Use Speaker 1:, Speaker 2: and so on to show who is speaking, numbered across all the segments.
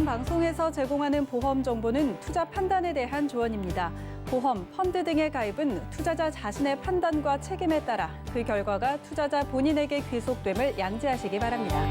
Speaker 1: 방송에서 제공하는 보험 정보는 투자 판단에 대한 조언입니다. 보험, 펀드 등의 가입은 투자자 자신의 판단과 책임에 따라 그 결과가 투자자 본인에게 귀속됨을 양지하시기 바랍니다.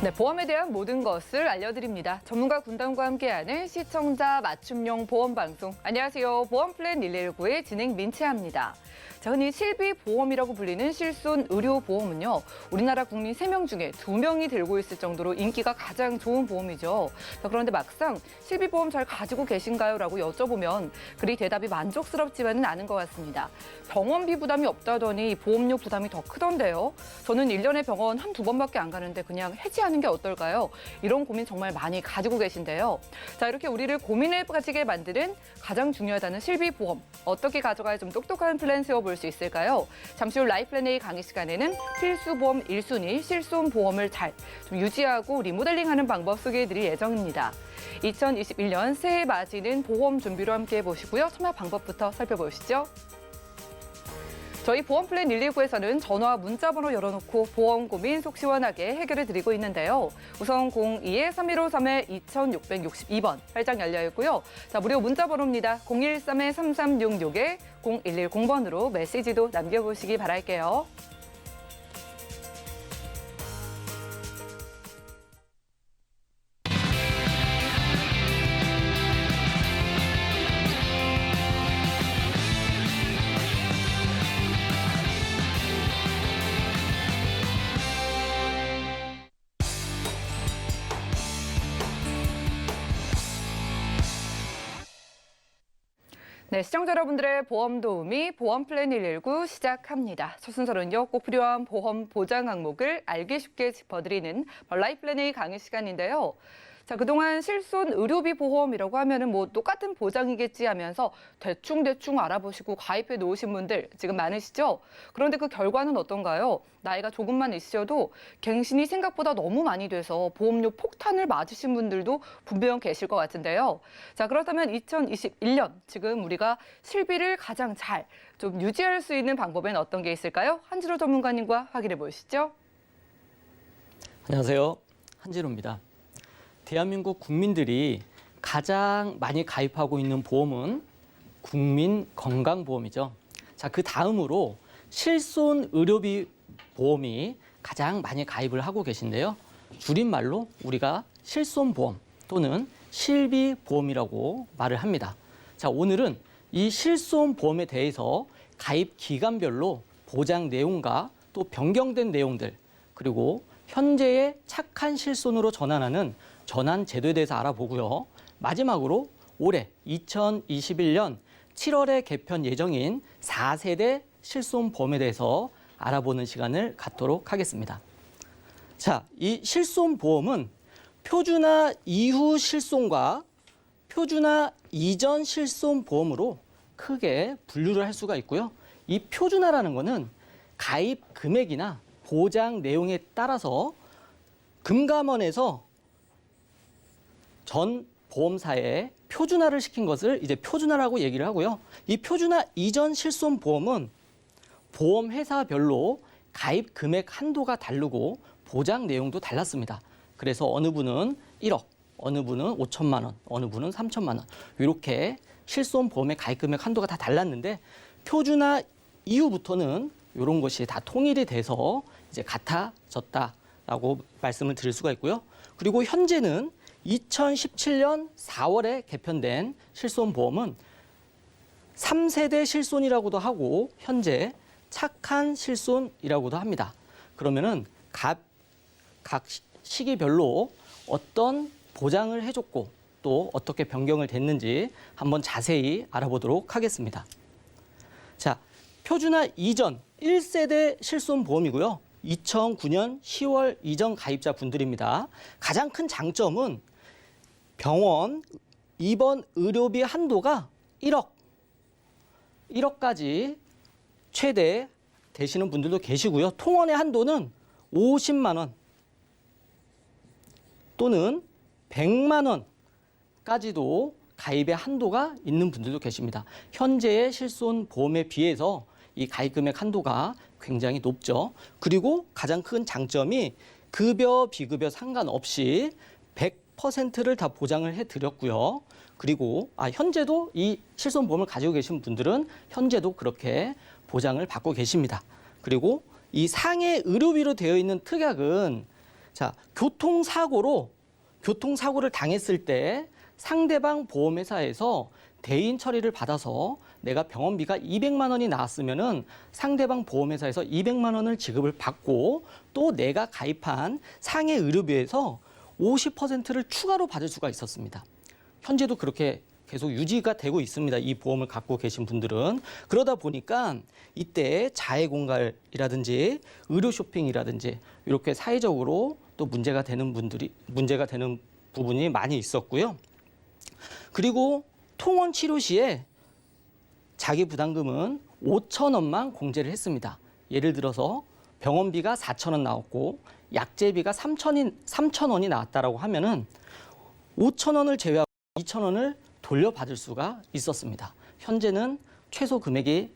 Speaker 2: 네, 보험에 대한 모든 것을 알려드립니다. 전문가 군단과 함께하는 시청자 맞춤용 보험 방송. 안녕하세요. 보험 플랜 119의 진행 민채합니다. 자, 흔히 실비보험이라고 불리는 실손 의료보험은요, 우리나라 국민 3명 중에 2명이 들고 있을 정도로 인기가 가장 좋은 보험이죠. 자, 그런데 막상 실비보험 잘 가지고 계신가요? 라고 여쭤보면 그리 대답이 만족스럽지만은 않은 것 같습니다. 병원비 부담이 없다더니 보험료 부담이 더 크던데요. 저는 1년에 병원 한두 번밖에 안 가는데 그냥 해지하는 게 어떨까요? 이런 고민 정말 많이 가지고 계신데요. 자, 이렇게 우리를 고민을 가지게 만드는 가장 중요하다는 실비보험. 어떻게 가져가야 좀 똑똑한 플랜 세워볼 수 있을까요? 잠시 후 라이플랜A 강의 시간에는 필수보험 1순위 실손보험을 잘 좀 유지하고 리모델링하는 방법 소개해드릴 예정입니다. 2021년 새해 맞이는 보험 준비로 함께해 보시고요. 참여 방법부터 살펴보시죠. 저희 보험 플랜 119에서는 전화 문자 번호 열어놓고 보험 고민 속 시원하게 해결해 드리고 있는데요. 우선 02-3153-2662번 활짝 열려 있고요. 자, 무료 문자 번호입니다. 013-3366-0110번으로 메시지도 남겨보시기 바랄게요. 네, 시청자 여러분들의 보험 도우미 보험 플랜 119 시작합니다. 첫 순서는요, 꼭 필요한 보험 보장 항목을 알기 쉽게 짚어드리는 라이플랜A 강의 시간인데요. 자, 그동안 실손 의료비 보험이라고 하면은 뭐 똑같은 보장이겠지 하면서 대충 알아보시고 가입해 놓으신 분들 지금 많으시죠? 그런데 그 결과는 어떤가요? 나이가 조금만 있으셔도 갱신이 생각보다 너무 많이 돼서 보험료 폭탄을 맞으신 분들도 분명 계실 것 같은데요. 자, 그렇다면 2021년 지금 우리가 실비를 가장 잘 좀 유지할 수 있는 방법엔 어떤 게 있을까요? 한지로 전문가님과 확인해 보시죠.
Speaker 3: 안녕하세요. 한지로입니다. 대한민국 국민들이 가장 많이 가입하고 있는 보험은 국민건강보험이죠. 자, 그 다음으로 실손 의료비 보험이 가장 많이 가입을 하고 계신데요. 줄임말로 우리가 실손보험 또는 실비보험이라고 말을 합니다. 자, 오늘은 이 실손보험에 대해서 가입 기간별로 보장 내용과 또 변경된 내용들, 그리고 현재의 착한 실손으로 전환하는 전환 제도에 대해서 알아보고요. 마지막으로 올해 2021년 7월에 개편 예정인 4세대 실손보험에 대해서 알아보는 시간을 갖도록 하겠습니다. 자, 이 실손보험은 표준화 이후 실손과 표준화 이전 실손보험으로 크게 분류를 할 수가 있고요. 이 표준화라는 거는 가입 금액이나 보장 내용에 따라서 금감원에서 전 보험사에 표준화를 시킨 것을 이제 표준화라고 얘기를 하고요. 이 표준화 이전 실손보험은 보험회사별로 가입 금액 한도가 다르고 보장 내용도 달랐습니다. 그래서 어느 분은 1억, 어느 분은 5천만 원, 어느 분은 3천만 원 이렇게 실손보험의 가입 금액 한도가 다 달랐는데 표준화 이후부터는 이런 것이 다 통일이 돼서 이제 같아졌다라고 말씀을 드릴 수가 있고요. 그리고 현재는 2017년 4월에 개편된 실손보험은 3세대 실손이라고도 하고 현재 착한 실손이라고도 합니다. 그러면은 각 시기별로 어떤 보장을 해줬고 또 어떻게 변경을 됐는지 한번 자세히 알아보도록 하겠습니다. 자, 표준화 이전 1세대 실손보험이고요. 2009년 10월 이전 가입자 분들입니다. 가장 큰 장점은 병원 입원 의료비 한도가 1억까지 최대 되시는 분들도 계시고요. 통원의 한도는 50만 원 또는 100만 원까지도 가입의 한도가 있는 분들도 계십니다. 현재의 실손보험에 비해서 이 가입금액 한도가 굉장히 높죠. 그리고 가장 큰 장점이 급여, 비급여 상관없이 100%를 다 보장을 해드렸고요. 그리고 현재도 이 실손보험을 가지고 계신 분들은 현재도 그렇게 보장을 받고 계십니다. 그리고 이 상해 의료비로 되어 있는 특약은 자, 교통사고를 당했을 때 상대방 보험회사에서 대인 처리를 받아서 내가 병원비가 200만 원이 나왔으면은 상대방 보험회사에서 200만 원을 지급을 받고 또 내가 가입한 상해 의료비에서 50%를 추가로 받을 수가 있었습니다. 현재도 그렇게 계속 유지가 되고 있습니다. 이 보험을 갖고 계신 분들은. 그러다 보니까 이때 자해공갈이라든지 의료 쇼핑이라든지 이렇게 사회적으로 또 문제가 되는 부분이 많이 있었고요. 그리고 통원 치료 시에 자기 부담금은 5천 원만 공제를 했습니다. 예를 들어서 병원비가 4천 원 나왔고 약제비가 3천 원이 나왔다라고 하면은 5천 원을 제외하고 2천 원을 돌려받을 수가 있었습니다. 현재는 최소 금액이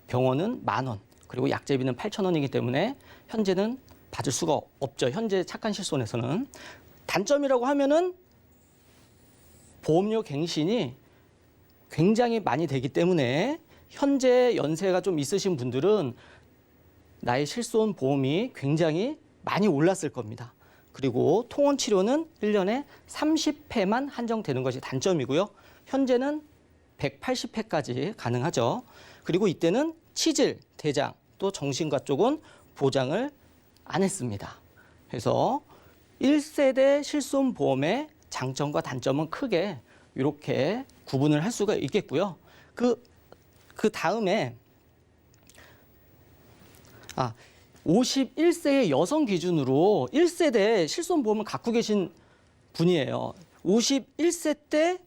Speaker 3: 병원은 10,000원, 그리고 약제비는 8,000원이기 때문에 현재는 받을 수가 없죠. 현재 착한 실손에서는. 단점이라고 하면은 보험료 갱신이 굉장히 많이 되기 때문에 현재 연세가 좀 있으신 분들은 나의 실손 보험이 굉장히 많이 올랐을 겁니다. 그리고 통원 치료는 1년에 30회만 한정되는 것이 단점이고요. 현재는 180회까지 가능하죠. 그리고 이때는 치질, 대장, 또 정신과 쪽은 보장을 안 했습니다. 그래서 1세대 실손보험의 장점과 단점은 크게 이렇게 구분을 할 수가 있겠고요. 그 다음에 51세의 여성 기준으로 1세대 실손보험을 갖고 계신 분이에요. 51세 때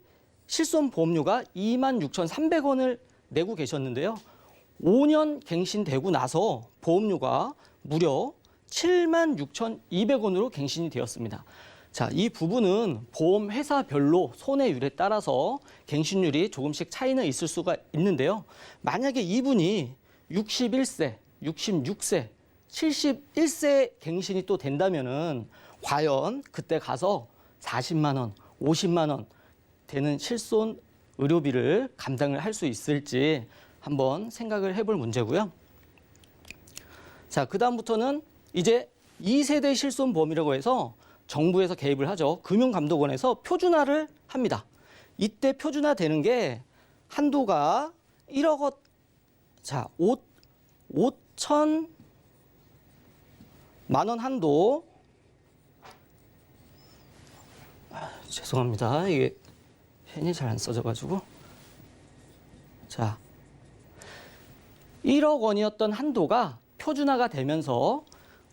Speaker 3: 실손보험료가 26,300원을 내고 계셨는데요. 5년 갱신되고 나서 보험료가 무려 76,200원으로 갱신이 되었습니다. 자, 이 부분은 보험회사별로 손해율에 따라서 갱신율이 조금씩 차이는 있을 수가 있는데요. 만약에 이분이 61세, 66세, 71세 갱신이 또 된다면은 과연 그때 가서 40만 원, 50만 원 되는 실손 의료비를 감당을 할 수 있을지 한번 생각을 해볼 문제고요. 자, 그다음부터는 이제 2세대 실손보험이라고 해서 정부에서 개입을 하죠. 금융감독원에서 표준화를 합니다. 이때 표준화 되는 게 한도가 1억 원, 자, 5천만 원 한도. 죄송합니다. 이게 펜이 잘 안 써져가지고. 자, 1억 원이었던 한도가 표준화가 되면서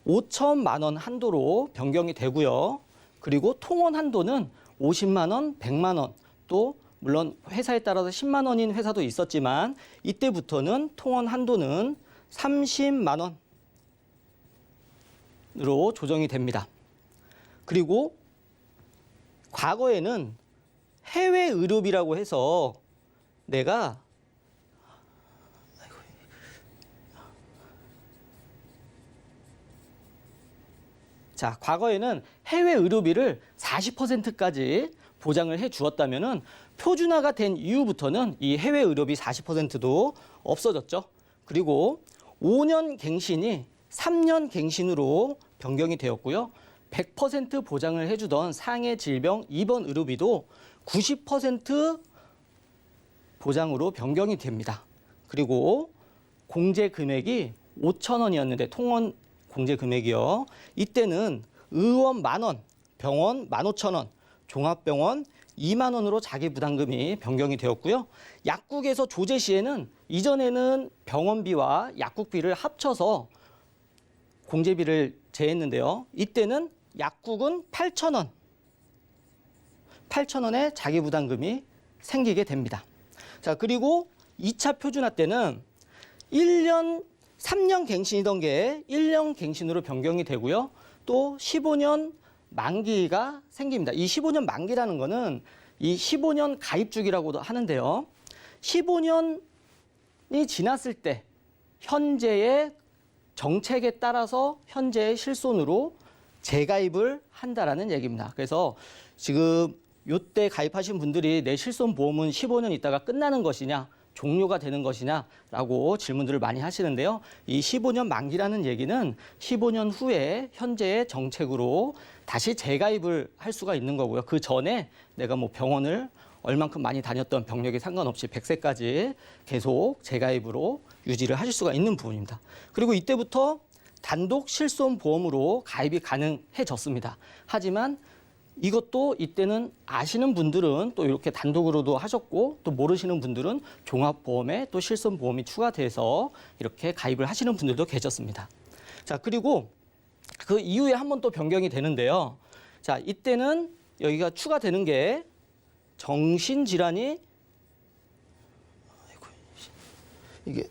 Speaker 3: 5천만 원 한도로 변경이 되고요. 그리고 통원 한도는 50만 원, 100만 원, 또 물론 회사에 따라서 10만 원인 회사도 있었지만 이때부터는 통원 한도는 30만 원으로 조정이 됩니다. 그리고 과거에는 해외 의료비라고 해서 내가 과거에는 해외 의료비를 40%까지 보장을 해 주었다면은 표준화가 된 이후부터는 이 해외 의료비 40%도 없어졌죠. 그리고 5년 갱신이 3년 갱신으로 변경이 되었고요. 100% 보장을 해주던 상해 질병 입원 의료비도 90% 보장으로 변경이 됩니다. 그리고 공제 금액이 5천 원이었는데 통원 공제 금액이요. 이때는 의원 10,000원, 병원 15,000원, 종합병원 2만 원으로 자기 부담금이 변경이 되었고요. 약국에서 조제 시에는 이전에는 병원비와 약국비를 합쳐서 공제비를 제했는데요. 이때는 약국은 8,000원, 8,000원의 자기 부담금이 생기게 됩니다. 자, 그리고 2차 표준화 때는 3년 갱신이던 게 1년 갱신으로 변경이 되고요. 또 15년 만기가 생깁니다. 이 15년 만기라는 거는 이 15년 가입 주기라고도 하는데요. 15년이 지났을 때 현재의 정책에 따라서 현재의 실손으로 재가입을 한다라는 얘기입니다. 그래서 지금 요때 가입하신 분들이 내 실손 보험은 15년 있다가 끝나는 것이냐, 종료가 되는 것이냐라고 질문들을 많이 하시는데요. 이 15년 만기라는 얘기는 15년 후에 현재의 정책으로 다시 재가입을 할 수가 있는 거고요. 그 전에 내가 뭐 병원을 얼만큼 많이 다녔던 병력에 상관없이 100세까지 계속 재가입으로 유지를 하실 수가 있는 부분입니다. 그리고 이때부터 단독 실손 보험으로 가입이 가능해졌습니다. 하지만 이것도 이때는 아시는 분들은 또 이렇게 단독으로도 하셨고 또 모르시는 분들은 종합보험에 또 실손보험이 추가돼서 이렇게 가입을 하시는 분들도 계셨습니다. 자, 그리고 그 이후에 한 번 또 변경이 되는데요. 자, 이때는 여기가 추가되는 게 정신질환이 이게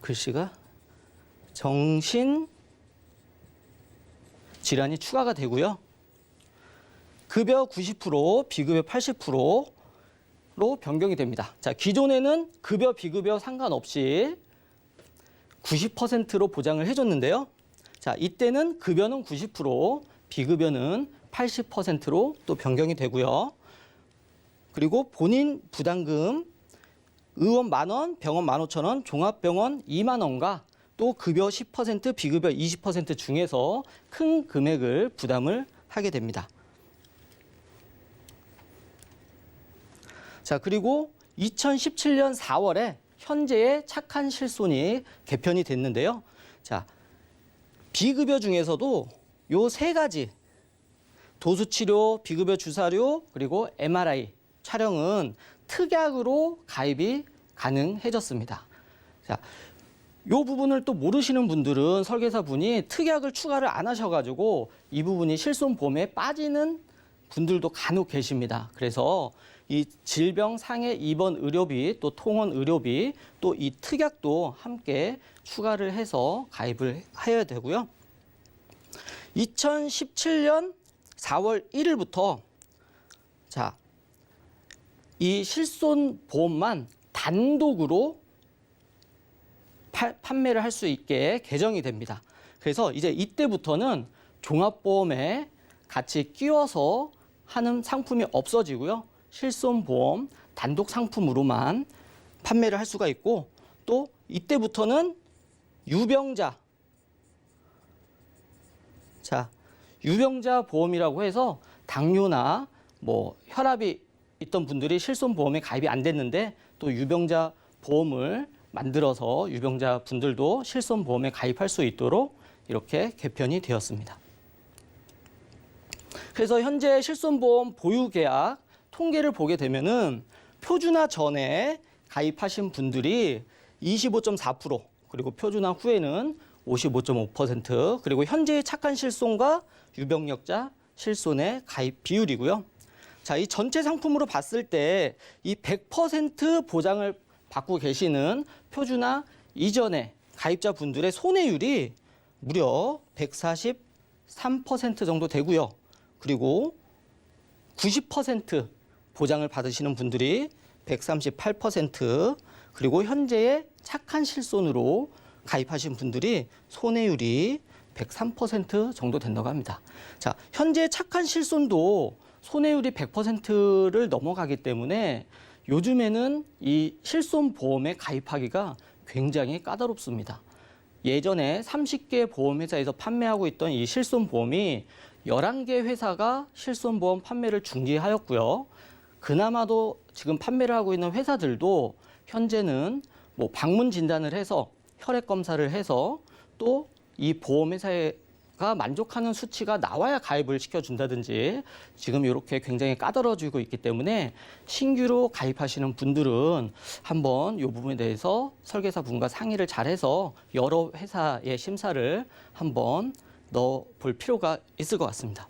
Speaker 3: 글씨가 정신질환이 추가가 되고요. 급여 90%, 비급여 80%로 변경이 됩니다. 자, 기존에는 급여, 비급여 상관없이 90%로 보장을 해줬는데요. 자, 이때는 급여는 90%, 비급여는 80%로 또 변경이 되고요. 그리고 본인 부담금 의원 10,000원, 병원 15,000원, 종합병원 2만 원과 또 급여 10%, 비급여 20% 중에서 큰 금액을 부담을 하게 됩니다. 자, 그리고 2017년 4월에 현재의 착한 실손이 개편이 됐는데요. 자, 비급여 중에서도 요 세 가지 도수치료, 비급여 주사료, 그리고 MRI 촬영은 특약으로 가입이 가능해졌습니다. 자, 요 부분을 또 모르시는 분들은 설계사분이 특약을 추가를 안 하셔가지고 이 부분이 실손보험에 빠지는 분들도 간혹 계십니다. 그래서 이 질병 상해 입원 의료비, 또 통원 의료비, 또 이 특약도 함께 추가를 해서 가입을 해야 되고요. 2017년 4월 1일부터 자, 이 실손보험만 단독으로 판매를 할 수 있게 개정이 됩니다. 그래서 이제 이때부터는 종합보험에 같이 끼워서 하는 상품이 없어지고요. 실손보험 단독 상품으로만 판매를 할 수가 있고 또 이때부터는 유병자, 자, 유병자 보험이라고 해서 당뇨나 뭐 혈압이 있던 분들이 실손보험에 가입이 안 됐는데 또 유병자 보험을 만들어서 유병자 분들도 실손보험에 가입할 수 있도록 이렇게 개편이 되었습니다. 그래서 현재 실손보험 보유계약 통계를 보게 되면은 표준화 전에 가입하신 분들이 25.4%, 그리고 표준화 후에는 55.5%, 그리고 현재의 착한 실손과 유병력자 실손의 가입 비율이고요. 자, 이 전체 상품으로 봤을 때 이 100% 보장을 받고 계시는 표준화 이전의 가입자 분들의 손해율이 무려 143% 정도 되고요. 그리고 90% 보장을 받으시는 분들이 138%, 그리고 현재의 착한 실손으로 가입하신 분들이 손해율이 103% 정도 된다고 합니다. 자, 현재 착한 실손도 손해율이 100%를 넘어가기 때문에 요즘에는 이 실손보험에 가입하기가 굉장히 까다롭습니다. 예전에 30개 보험회사에서 판매하고 있던 이 실손보험이 11개 회사가 실손보험 판매를 중지하였고요. 그나마도 지금 판매를 하고 있는 회사들도 현재는 뭐 방문 진단을 해서 혈액 검사를 해서 또 이 보험회사가 만족하는 수치가 나와야 가입을 시켜준다든지 지금 이렇게 굉장히 까다로워지고 있기 때문에 신규로 가입하시는 분들은 한번 이 부분에 대해서 설계사분과 상의를 잘해서 여러 회사의 심사를 한번 넣어볼 필요가 있을 것 같습니다.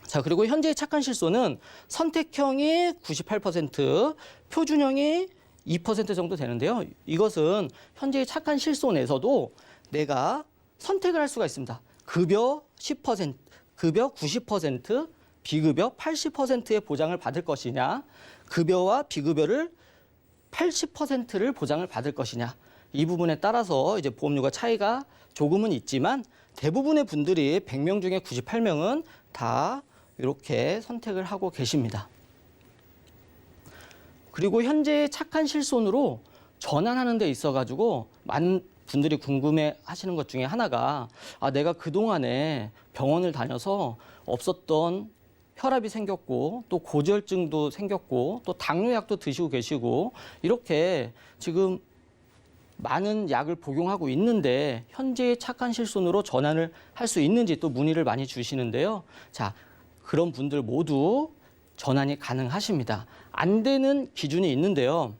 Speaker 3: 자, 그리고 현재의 착한 실손은 선택형이 98%, 표준형이 2% 정도 되는데요. 이것은 현재의 착한 실손에서도 내가 선택을 할 수가 있습니다. 급여 10%, 급여 90%, 비급여 80%의 보장을 받을 것이냐, 급여와 비급여를 80%를 보장을 받을 것이냐, 이 부분에 따라서 이제 보험료가 차이가 조금은 있지만 대부분의 분들이 100명 중에 98명은 다 이렇게 선택을 하고 계십니다. 그리고 현재 착한 실손으로 전환하는 데 있어가지고 많은 분들이 궁금해 하시는 것 중에 하나가 내가 그동안에 병원을 다녀서 없었던 혈압이 생겼고 또 고지혈증도 생겼고 또 당뇨약도 드시고 계시고 이렇게 지금 많은 약을 복용하고 있는데 현재의 착한 실손으로 전환을 할 수 있는지 또 문의를 많이 주시는데요. 자, 그런 분들 모두 전환이 가능하십니다. 안 되는 기준이 있는데요.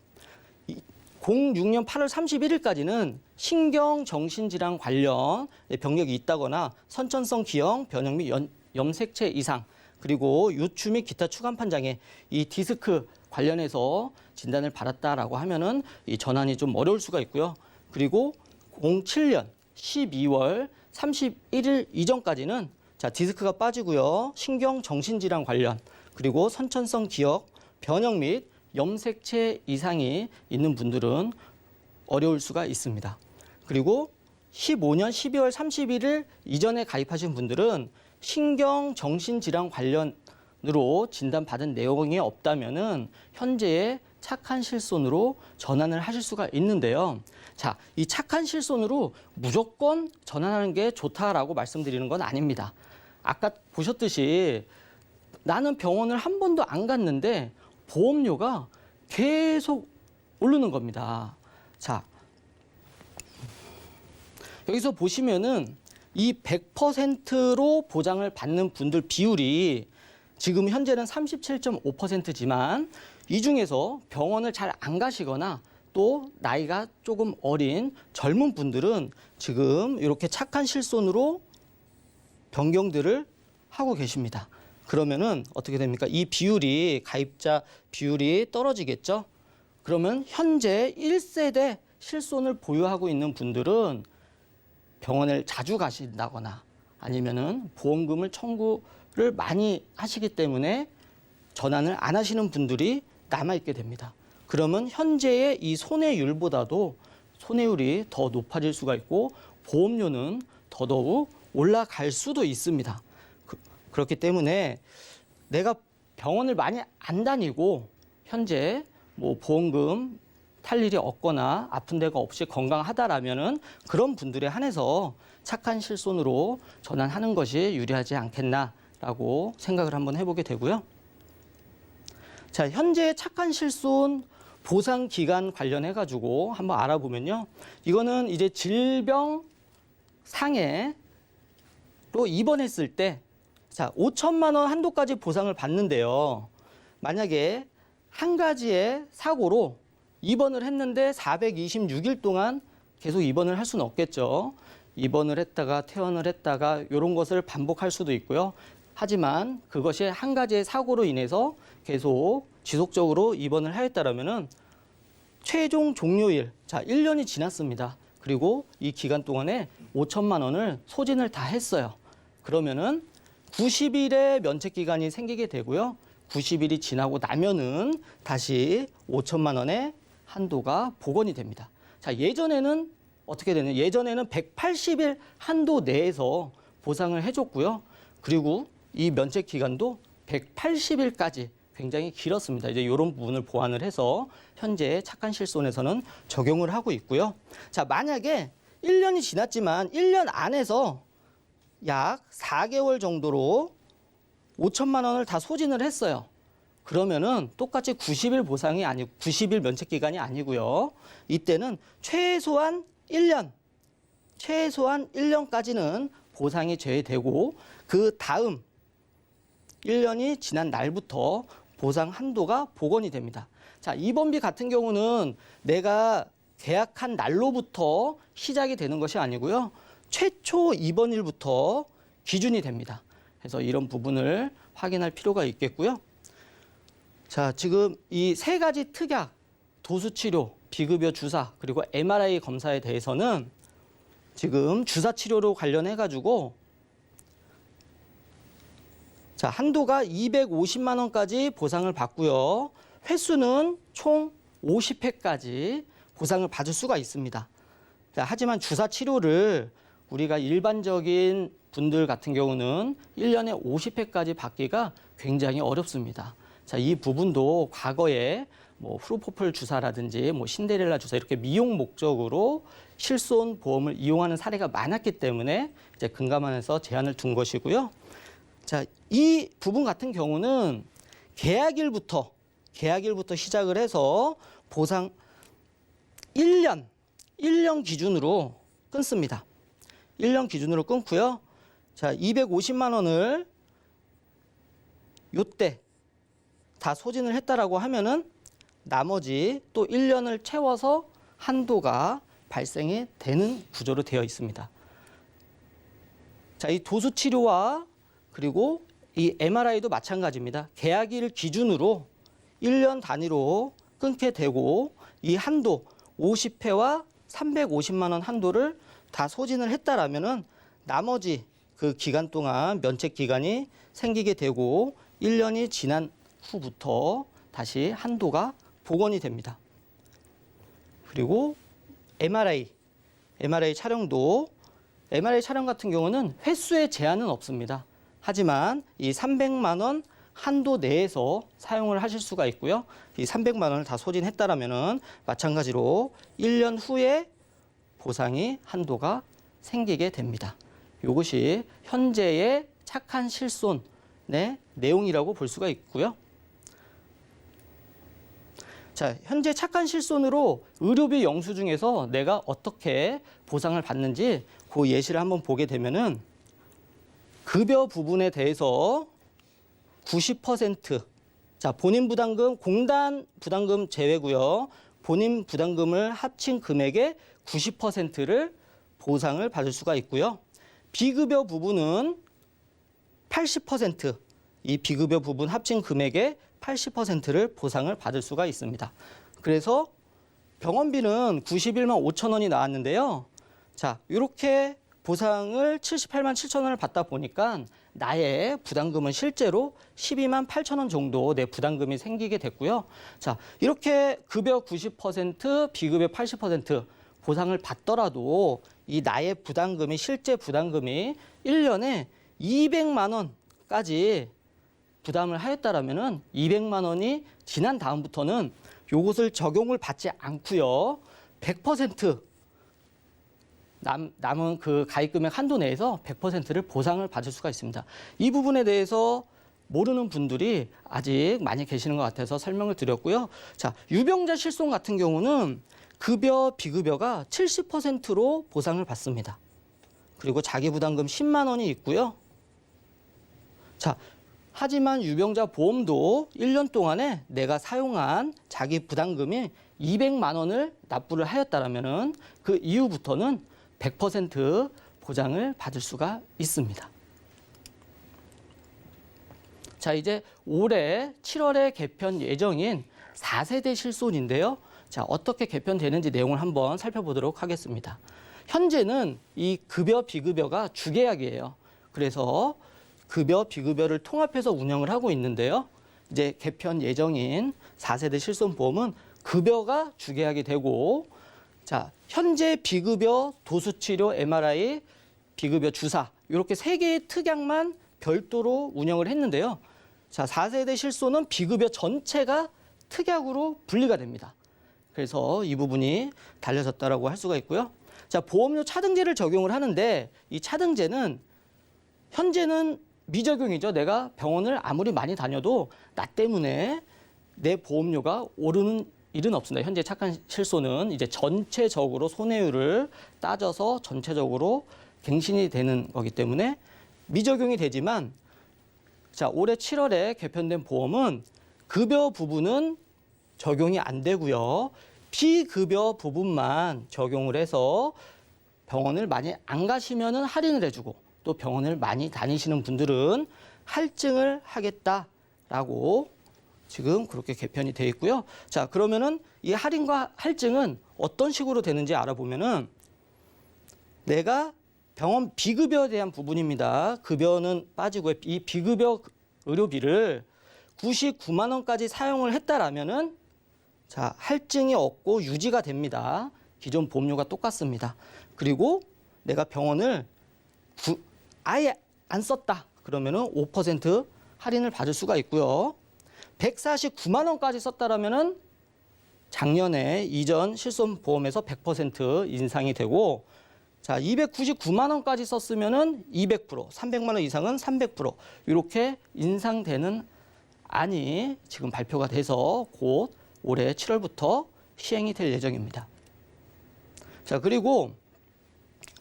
Speaker 3: 06년 8월 31일까지는 신경정신질환 관련 병력이 있다거나 선천성 기형, 변형 및 염색체 이상, 그리고 유추 및 기타 추간판 장애, 이 디스크 관련해서 진단을 받았다라고 하면은 이 전환이 좀 어려울 수가 있고요. 그리고 07년 12월 31일 이전까지는 자, 디스크가 빠지고요. 신경정신질환 관련, 그리고 선천성 기억, 변형 및 염색체 이상이 있는 분들은 어려울 수가 있습니다. 그리고 15년 12월 31일 이전에 가입하신 분들은 신경정신질환 관련으로 진단받은 내용이 없다면은 현재의 착한 실손으로 전환을 하실 수가 있는데요. 자, 이 착한 실손으로 무조건 전환하는 게 좋다라고 말씀드리는 건 아닙니다. 아까 보셨듯이 나는 병원을 한 번도 안 갔는데 보험료가 계속 오르는 겁니다. 자, 여기서 보시면은 이 100%로 보장을 받는 분들 비율이 지금 현재는 37.5%지만 이 중에서 병원을 잘 안 가시거나 또 나이가 조금 어린 젊은 분들은 지금 이렇게 착한 실손으로 변경들을 하고 계십니다. 그러면은 어떻게 됩니까? 이 비율이 가입자 비율이 떨어지겠죠? 그러면 현재 1세대 실손을 보유하고 있는 분들은 병원을 자주 가신다거나 아니면은 보험금을 청구를 많이 하시기 때문에 전환을 안 하시는 분들이 남아있게 됩니다. 그러면 현재의 이 손해율보다도 손해율이 더 높아질 수가 있고 보험료는 더더욱 올라갈 수도 있습니다. 그렇기 때문에 내가 병원을 많이 안 다니고 현재 뭐 보험금 탈 일이 없거나 아픈 데가 없이 건강하다라면은 그런 분들에 한해서 착한 실손으로 전환하는 것이 유리하지 않겠나라고 생각을 한번 해보게 되고요. 자, 현재 착한 실손 보상 기간 관련해 가지고 한번 알아보면요. 이거는 이제 질병 상해로 입원했을 때 자, 5천만 원 한도까지 보상을 받는데요. 만약에 한 가지의 사고로 입원을 했는데 426일 동안 계속 입원을 할 수는 없겠죠. 입원을 했다가 퇴원을 했다가 이런 것을 반복할 수도 있고요. 하지만 그것이 한 가지의 사고로 인해서 계속 지속적으로 입원을 하였다라면은 최종 종료일, 자, 1년이 지났습니다. 그리고 이 기간 동안에 5천만 원을 소진을 다 했어요. 그러면은 90일의 면책 기간이 생기게 되고요. 90일이 지나고 나면은 다시 5천만 원의 한도가 복원이 됩니다. 자, 예전에는 어떻게 되냐? 예전에는 180일 한도 내에서 보상을 해줬고요. 그리고 이 면책 기간도 180일까지 굉장히 길었습니다. 이제 이런 부분을 보완을 해서 현재 착한 실손에서는 적용을 하고 있고요. 자, 만약에 1년이 지났지만 1년 안에서 약 4개월 정도로 5천만 원을 다 소진을 했어요. 그러면은 똑같이 90일 보상이 아니고 90일 면책 기간이 아니고요. 이때는 최소한 1년까지는 보상이 제외되고 그 다음 1년이 지난 날부터 보상 한도가 복원이 됩니다. 자, 입원비 같은 경우는 내가 계약한 날로부터 시작이 되는 것이 아니고요. 최초 입원일부터 기준이 됩니다. 그래서 이런 부분을 확인할 필요가 있겠고요. 자, 지금 이 세 가지 특약, 도수치료, 비급여 주사, 그리고 MRI 검사에 대해서는 지금 주사 치료로 관련해 가지고 자, 한도가 250만 원까지 보상을 받고요. 횟수는 총 50회까지 보상을 받을 수가 있습니다. 자, 하지만 주사 치료를 우리가 일반적인 분들 같은 경우는 1년에 50회까지 받기가 굉장히 어렵습니다. 자, 이 부분도 과거에 뭐 프로포폴 주사라든지 뭐 신데렐라 주사 이렇게 미용 목적으로 실손 보험을 이용하는 사례가 많았기 때문에 이제 금감원에서 제한을 둔 것이고요. 자, 이 부분 같은 경우는 계약일부터 시작을 해서 보상 1년 기준으로 끊습니다. 1년 기준으로 끊고요. 자, 250만 원을 요때 다 소진을 했다라고 하면은 나머지 또 1년을 채워서 한도가 발생이 되는 구조로 되어 있습니다. 자, 이 도수 치료와 그리고 이 MRI도 마찬가지입니다. 계약일 기준으로 1년 단위로 끊게 되고 이 한도 50회와 350만 원 한도를 다 소진을 했다라면은 나머지 그 기간 동안 면책 기간이 생기게 되고 1년이 지난 후부터 다시 한도가 복원이 됩니다. 그리고 MRI 촬영도 MRI 촬영 같은 경우는 횟수의 제한은 없습니다. 하지만 이 300만 원 한도 내에서 사용을 하실 수가 있고요. 이 300만 원을 다 소진했다라면은 마찬가지로 1년 후에 보상이 한도가 생기게 됩니다. 이것이 현재의 착한 실손의 내용이라고 볼 수가 있고요. 자, 현재 착한 실손으로 의료비 영수 중에서 내가 어떻게 보상을 받는지 그 예시를 한번 보게 되면은 급여 부분에 대해서 90%, 자, 본인 부담금, 공단 부담금 제외고요. 본인 부담금을 합친 금액의 90%를 보상을 받을 수가 있고요. 비급여 부분은 80%, 이 비급여 부분 합친 금액의 80%를 보상을 받을 수가 있습니다. 그래서 병원비는 91만 5천 원이 나왔는데요. 자, 이렇게 보상을 78만 7천 원을 받다 보니까 나의 부담금은 실제로 12만 8천 원 정도 내 부담금이 생기게 됐고요. 자, 이렇게 급여 90%, 비급여 80% 보상을 받더라도 이 나의 부담금이 실제 부담금이 1년에 200만 원까지 부담을 하였다라면은 200만 원이 지난 다음부터는 요것을 적용을 받지 않고요. 100% 남은 그 가입금액 한도 내에서 100%를 보상을 받을 수가 있습니다. 이 부분에 대해서 모르는 분들이 아직 많이 계시는 것 같아서 설명을 드렸고요. 자, 유병자 실손 같은 경우는 급여, 비급여가 70%로 보상을 받습니다. 그리고 자기 부담금 10만 원이 있고요. 자, 하지만 유병자 보험도 1년 동안에 내가 사용한 자기 부담금이 200만 원을 납부를 하였다라면은 그 이후부터는 100% 보장을 받을 수가 있습니다. 자, 이제 올해 7월에 개편 예정인 4세대 실손인데요. 자, 어떻게 개편되는지 내용을 한번 살펴보도록 하겠습니다. 현재는 이 급여, 비급여가 주계약이에요. 그래서 급여, 비급여를 통합해서 운영을 하고 있는데요. 이제 개편 예정인 4세대 실손보험은 급여가 주계약이 되고, 자, 현재 비급여, 도수치료, MRI, 비급여 주사 이렇게 3개의 특약만 별도로 운영을 했는데요. 자, 4세대 실손은 비급여 전체가 특약으로 분리가 됩니다. 그래서 이 부분이 달라졌다라고 할 수가 있고요. 자, 보험료 차등제를 적용을 하는데 이 차등제는 현재는 미적용이죠. 내가 병원을 아무리 많이 다녀도 나 때문에 내 보험료가 오르는 일은 없습니다. 현재 착한 실손은 이제 전체적으로 손해율을 따져서 전체적으로 갱신이 되는 거기 때문에 미적용이 되지만, 자, 올해 7월에 개편된 보험은 급여 부분은 적용이 안 되고요. 비급여 부분만 적용을 해서 병원을 많이 안 가시면은 할인을 해주고, 또 병원을 많이 다니시는 분들은 할증을 하겠다라고 지금 그렇게 개편이 되어 있고요. 자, 그러면은 이 할인과 할증은 어떤 식으로 되는지 알아보면은 내가 병원 비급여에 대한 부분입니다. 급여는 빠지고 이 비급여 의료비를 99만 원까지 사용을 했다라면은 자, 할증이 없고 유지가 됩니다. 기존 보험료가 똑같습니다. 그리고 내가 병원을 아예 안 썼다. 그러면은 5% 할인을 받을 수가 있고요. 149만 원까지 썼다라면은 작년에 이전 실손보험에서 100% 인상이 되고, 자, 299만 원까지 썼으면은 200%, 300만 원 이상은 300% 이렇게 인상되는 안이 지금 발표가 돼서 곧 올해 7월부터 시행이 될 예정입니다. 자, 그리고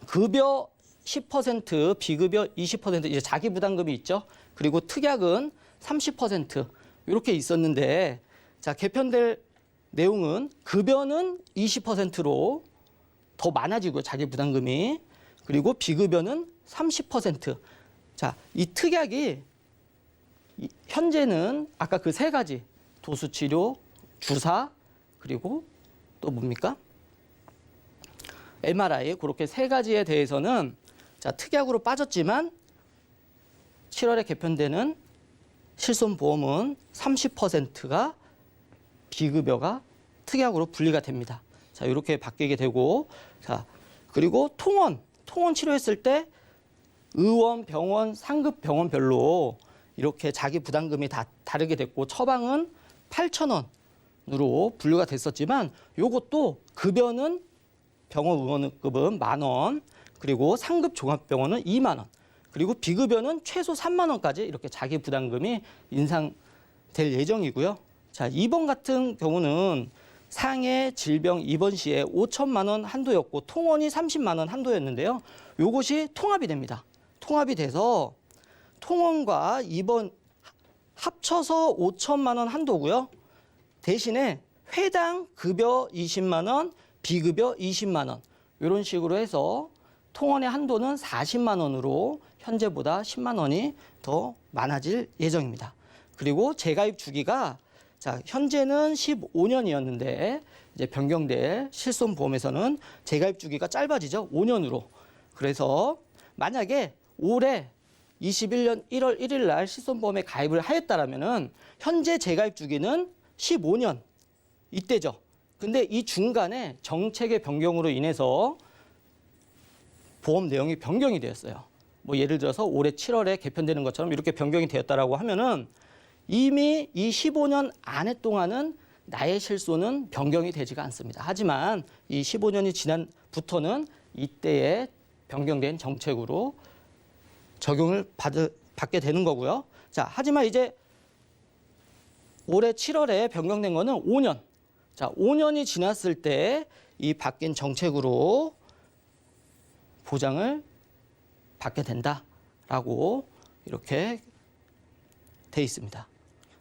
Speaker 3: 급여 10%, 비급여 20% 이제 자기 부담금이 있죠. 그리고 특약은 30% 이렇게 있었는데, 자, 개편될 내용은 급여는 20%로 더 많아지고요. 자기 부담금이. 그리고 비급여는 30%. 자, 이 특약이 현재는 아까 그 세 가지 도수치료, 주사, 그리고 또 뭡니까? MRI 그렇게 세 가지에 대해서는 자, 특약으로 빠졌지만 7월에 개편되는 실손보험은 30%가 비급여가 특약으로 분리가 됩니다. 자, 이렇게 바뀌게 되고, 자, 그리고 통원 치료했을 때 의원, 병원, 상급 병원별로 이렇게 자기 부담금이 다 다르게 됐고, 처방은 8,000원으로 분류가 됐었지만, 요것도 급여는 병원 의원급은 10,000원, 그리고 상급 종합병원은 20,000원, 그리고 비급여는 최소 30,000원까지 이렇게 자기 부담금이 인상될 예정이고요. 자, 입원 같은 경우는 상해 질병 입원 시에 5천만 원 한도였고 통원이 30만 원 한도였는데요. 요것이 통합이 됩니다. 통합이 돼서 통원과 입원 합쳐서 5천만 원 한도고요. 대신에 회당 급여 20만 원, 비급여 20만 원 이런 식으로 해서 통원의 한도는 40만 원으로 현재보다 10만 원이 더 많아질 예정입니다. 그리고 재가입 주기가 자, 현재는 15년이었는데 이제 변경될 실손보험에서는 재가입 주기가 짧아지죠. 5년으로. 그래서 만약에 올해 21년 1월 1일 날 실손보험에 가입을 하였다라면은 현재 재가입 주기는 15년 이때죠. 근데 이 중간에 정책의 변경으로 인해서 보험 내용이 변경이 되었어요. 뭐 예를 들어서 올해 7월에 개편되는 것처럼 이렇게 변경이 되었다라고 하면은 이미 이 15년 안에 동안은 나의 실손은 변경이 되지가 않습니다. 하지만 이 15년이 지난부터는 이때에 변경된 정책으로 적용을 받게 되는 거고요. 자, 하지만 이제 올해 7월에 변경된 거는 5년. 자, 5년이 지났을 때 이 바뀐 정책으로 보장을 받게 된다라고 이렇게 돼 있습니다.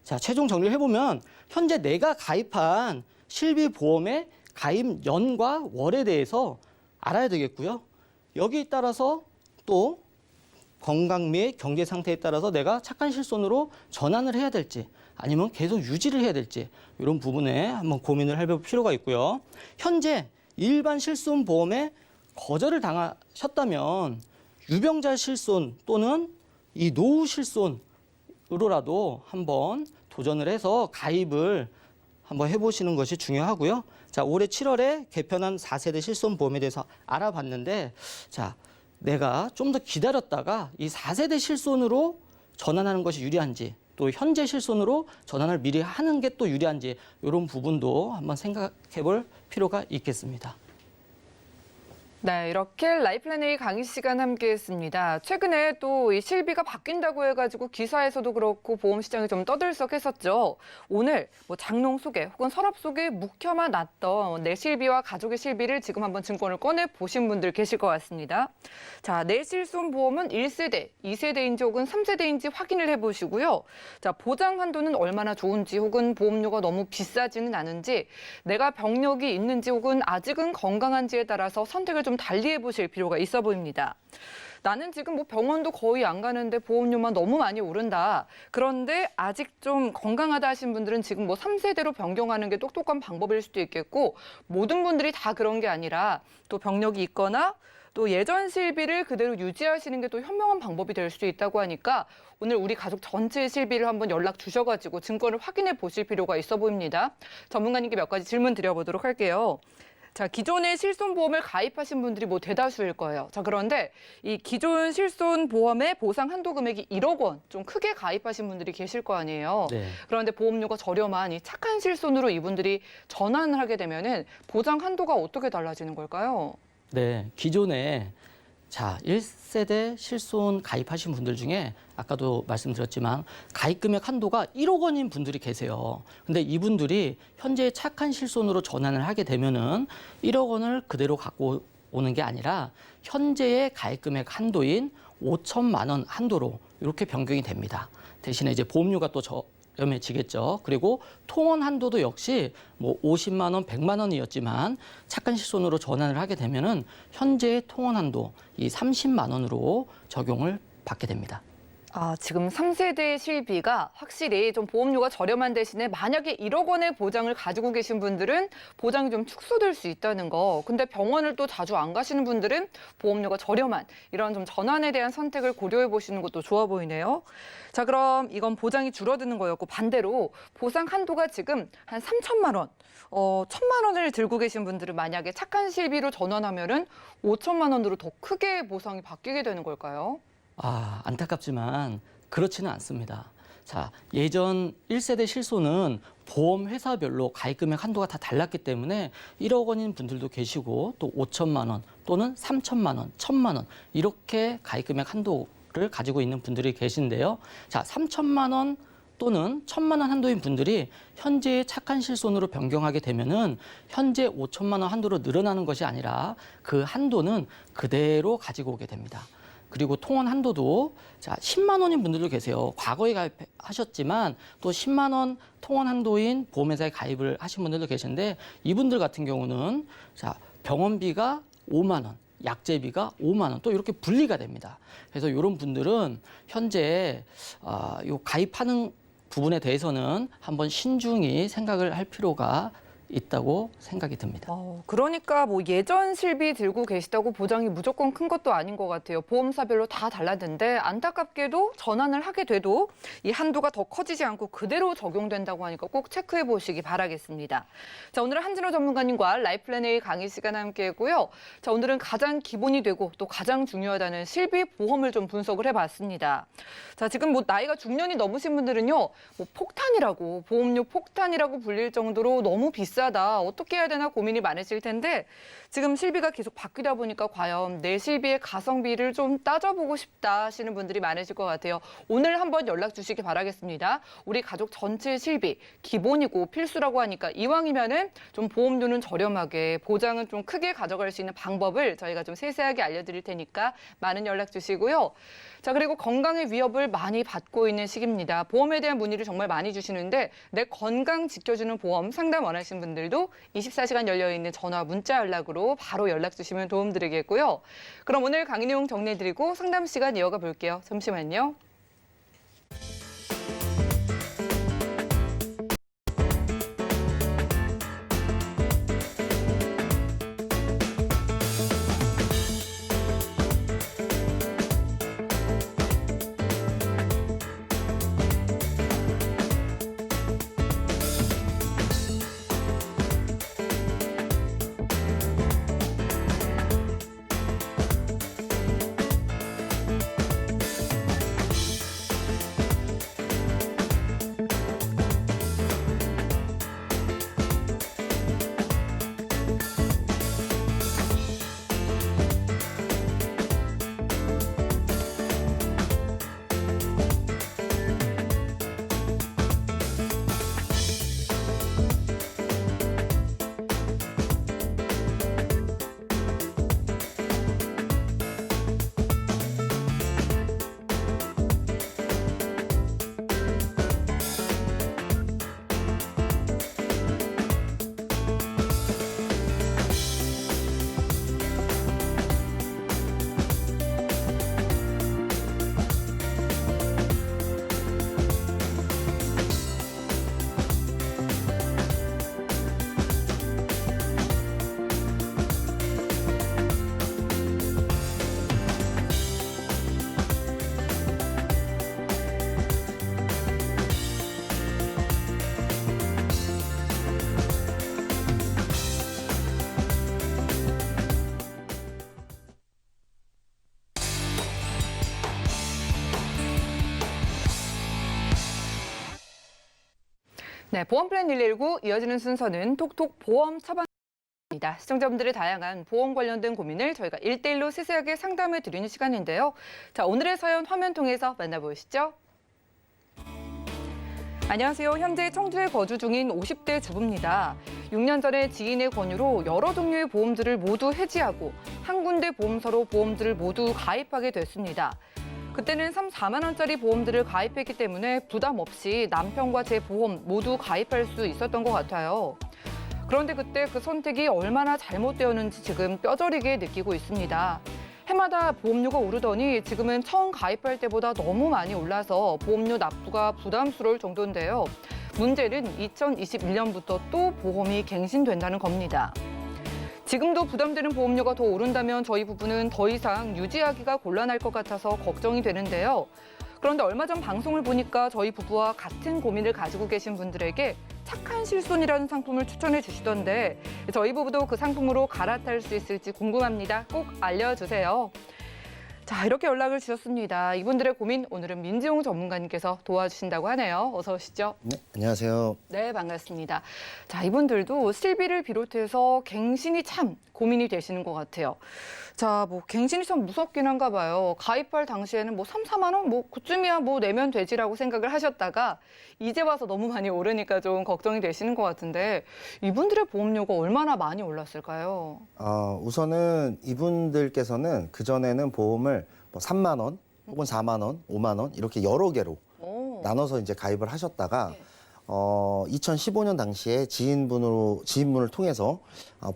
Speaker 3: 자, 최종 정리를 해보면 현재 내가 가입한 실비보험의 가입 연과 월에 대해서 알아야 되겠고요. 여기에 따라서 또 건강 및 경제 상태에 따라서 내가 착한 실손으로 전환을 해야 될지 아니면 계속 유지를 해야 될지 이런 부분에 한번 고민을 해볼 필요가 있고요. 현재 일반 실손보험에 거절을 당하셨다면 유병자 실손 또는 이 노후 실손으로라도 한번 도전을 해서 가입을 한번 해보시는 것이 중요하고요. 자, 올해 7월에 개편한 4세대 실손보험에 대해서 알아봤는데, 자, 내가 좀 더 기다렸다가 이 4세대 실손으로 전환하는 것이 유리한지, 또 현재 실손으로 전환을 미리 하는 게 또 유리한지, 이런 부분도 한번 생각해 볼 필요가 있겠습니다.
Speaker 2: 네, 이렇게 라이플랜의 강의 시간 함께했습니다. 최근에 또 이 실비가 바뀐다고 해가지고 기사에서도 그렇고 보험 시장이 좀 떠들썩했었죠. 오늘 뭐 장롱 속에 혹은 서랍 속에 묵혀만 놨던 내 실비와 가족의 실비를 지금 한번 증권을 꺼내 보신 분들 계실 것 같습니다. 자, 내 실손 보험은 1세대, 2세대인지 혹은 3세대인지 확인을 해보시고요. 자, 보장 한도는 얼마나 좋은지 혹은 보험료가 너무 비싸지는 않은지, 내가 병력이 있는지 혹은 아직은 건강한지에 따라서 선택을 좀 달리 해보실 필요가 있어 보입니다. 나는 지금 뭐 병원도 거의 안 가는데 보험료만 너무 많이 오른다. 그런데 아직 좀 건강하다 하신 분들은 지금 뭐 3세대로 변경하는 게 똑똑한 방법일 수도 있겠고, 모든 분들이 다 그런 게 아니라 또 병력이 있거나 또 예전 실비를 그대로 유지하시는 게 또 현명한 방법이 될 수도 있다고 하니까 오늘 우리 가족 전체의 실비를 한번 연락 주셔가지고 증권을 확인해 보실 필요가 있어 보입니다. 전문가님께 몇 가지 질문 드려보도록 할게요. 자, 기존에 실손보험을 가입하신 분들이 뭐 대다수일 거예요. 자, 그런데 이 기존 실손보험의 보상 한도 금액이 1억 원, 좀 크게 가입하신 분들이 계실 거 아니에요.
Speaker 3: 네.
Speaker 2: 그런데 보험료가 저렴한 이 착한 실손으로 이분들이 전환을 하게 되면은 보장 한도가 어떻게 달라지는 걸까요?
Speaker 3: 네, 기존에 1세대 실손 가입하신 분들 중에 아까도 말씀드렸지만 가입 금액 한도가 1억 원인 분들이 계세요. 근데 이분들이 현재 착한 실손으로 전환을 하게 되면은 1억 원을 그대로 갖고 오는 게 아니라 현재의 가입 금액 한도인 5천만 원 한도로 이렇게 변경이 됩니다. 대신에 이제 보험료가 또 저렴해지겠죠. 그리고 통원 한도도 역시 뭐 50만 원, 100만 원이었지만 착한 실손으로 전환을 하게 되면은 현재의 통원 한도 이 30만 원으로 적용을 받게 됩니다.
Speaker 2: 아, 지금 3세대 실비가 확실히 좀 보험료가 저렴한 대신에 만약에 1억 원의 보장을 가지고 계신 분들은 보장이 좀 축소될 수 있다는 거. 근데 병원을 또 자주 안 가시는 분들은 보험료가 저렴한 이런 좀 전환에 대한 선택을 고려해 보시는 것도 좋아 보이네요. 자, 그럼 이건 보장이 줄어드는 거였고 반대로 보상 한도가 지금 한 3천만 원. 1천만 원을 들고 계신 분들은 만약에 착한 실비로 전환하면은 5천만 원으로 더 크게 보상이 바뀌게 되는 걸까요?
Speaker 3: 안타깝지만 그렇지는 않습니다. 자, 예전 1세대 실손은 보험 회사별로 가입 금액 한도가 다 달랐기 때문에 1억 원인 분들도 계시고 또 5천만 원 또는 3천만 원, 1천만 원 이렇게 가입 금액 한도를 가지고 있는 분들이 계신데요. 자, 3천만 원 또는 1천만 원 한도인 분들이 현재의 착한 실손으로 변경하게 되면은 현재 5천만 원 한도로 늘어나는 것이 아니라 그 한도는 그대로 가지고 오게 됩니다. 그리고 통원 한도도 10만 원인 분들도 계세요. 과거에 가입하셨지만 또 10만 원 통원 한도인 보험회사에 가입을 하신 분들도 계신데 이분들 같은 경우는 병원비가 5만 원, 약제비가 5만 원 또 이렇게 분리가 됩니다. 그래서 이런 분들은 현재 요 가입하는 부분에 대해서는 한번 신중히 생각을 할 필요가 있다고 생각이 듭니다.
Speaker 2: 그러니까 뭐 예전 실비 들고 계시다고 보장이 무조건 큰 것도 아닌 것 같아요. 보험사별로 다 달랐는데 안타깝게도 전환을 하게 돼도 이 한도가 더 커지지 않고 그대로 적용된다고 하니까 꼭 체크해 보시기 바라겠습니다. 자, 오늘은 한진호 전문가님과 라이플랜 A 강의 시간 함께 했고요. 자, 오늘은 가장 기본이 되고 또 가장 중요하다는 실비 보험을 좀 분석을 해봤습니다. 자, 지금 뭐 나이가 중년이 넘으신 분들은요, 뭐 폭탄이라고 보험료 폭탄이라고 불릴 정도로 너무 비싸다. 어떻게 해야 되나 고민이 많으실 텐데 지금 실비가 계속 바뀌다 보니까 과연 내 실비의 가성비를 좀 따져보고 싶다 하시는 분들이 많으실 것 같아요. 오늘 한번 연락 주시기 바라겠습니다. 우리 가족 전체 실비 기본이고 필수라고 하니까 이왕이면은 좀 보험료는 저렴하게 보장은 좀 크게 가져갈 수 있는 방법을 저희가 좀 세세하게 알려드릴 테니까 많은 연락 주시고요. 자, 그리고 건강의 위협을 많이 받고 있는 시기입니다. 보험에 대한 문의를 정말 많이 주시는데 내 건강 지켜주는 보험 상담 원하시는 분들도 24시간 열려있는 전화, 문자 연락으로 바로 연락 주시면 도움드리겠고요. 그럼 오늘 강의 내용 정리해드리고 상담 시간 이어가 볼게요. 잠시만요. 네, 보험 플랜 119 이어지는 순서는 톡톡 보험 처방입니다. 시청자분들의 다양한 보험 관련된 고민을 저희가 1대1로 세세하게 상담해 드리는 시간인데요. 자, 오늘의 사연 화면 통해서 만나보시죠. 안녕하세요. 현재 청주에 거주 중인 50대 주부입니다. 6년 전에 지인의 권유로 여러 종류의 보험들을 모두 해지하고 한 군데 보험사로 보험들을 모두 가입하게 됐습니다. 그때는 3, 4만 원짜리 보험들을 가입했기 때문에 부담 없이 남편과 제 보험 모두 가입할 수 있었던 것 같아요. 그런데 그때 그 선택이 얼마나 잘못되었는지 지금 뼈저리게 느끼고 있습니다. 해마다 보험료가 오르더니 지금은 처음 가입할 때보다 너무 많이 올라서 보험료 납부가 부담스러울 정도인데요. 문제는 2021년부터 또 보험이 갱신된다는 겁니다. 지금도 부담되는 보험료가 더 오른다면 저희 부부는 더 이상 유지하기가 곤란할 것 같아서 걱정이 되는데요. 그런데 얼마 전 방송을 보니까 저희 부부와 같은 고민을 가지고 계신 분들에게 착한 실손이라는 상품을 추천해 주시던데 저희 부부도 그 상품으로 갈아탈 수 있을지 궁금합니다. 꼭 알려주세요. 자, 이렇게 연락을 주셨습니다. 이분들의 고민 오늘은 민지용 전문가님께서 도와주신다고 하네요. 어서 오시죠.
Speaker 4: 네, 안녕하세요.
Speaker 2: 네, 반갑습니다. 자, 이분들도 실비를 비롯해서 갱신이 참 고민이 되시는 것 같아요. 자, 뭐 갱신이 참 무섭긴 한가 봐요. 가입할 당시에는 뭐 3, 4만 원? 뭐 그쯤이야 뭐 내면 되지라고 생각을 하셨다가 이제 와서 너무 많이 오르니까 좀 걱정이 되시는 것 같은데 이분들의 보험료가 얼마나 많이 올랐을까요?
Speaker 4: 우선은 이분들께서는 그전에는 보험을 뭐 3만 원 혹은 4만 원, 5만 원 이렇게 여러 개로 나눠서 이제 가입을 하셨다가 2015년 당시에 지인분을 통해서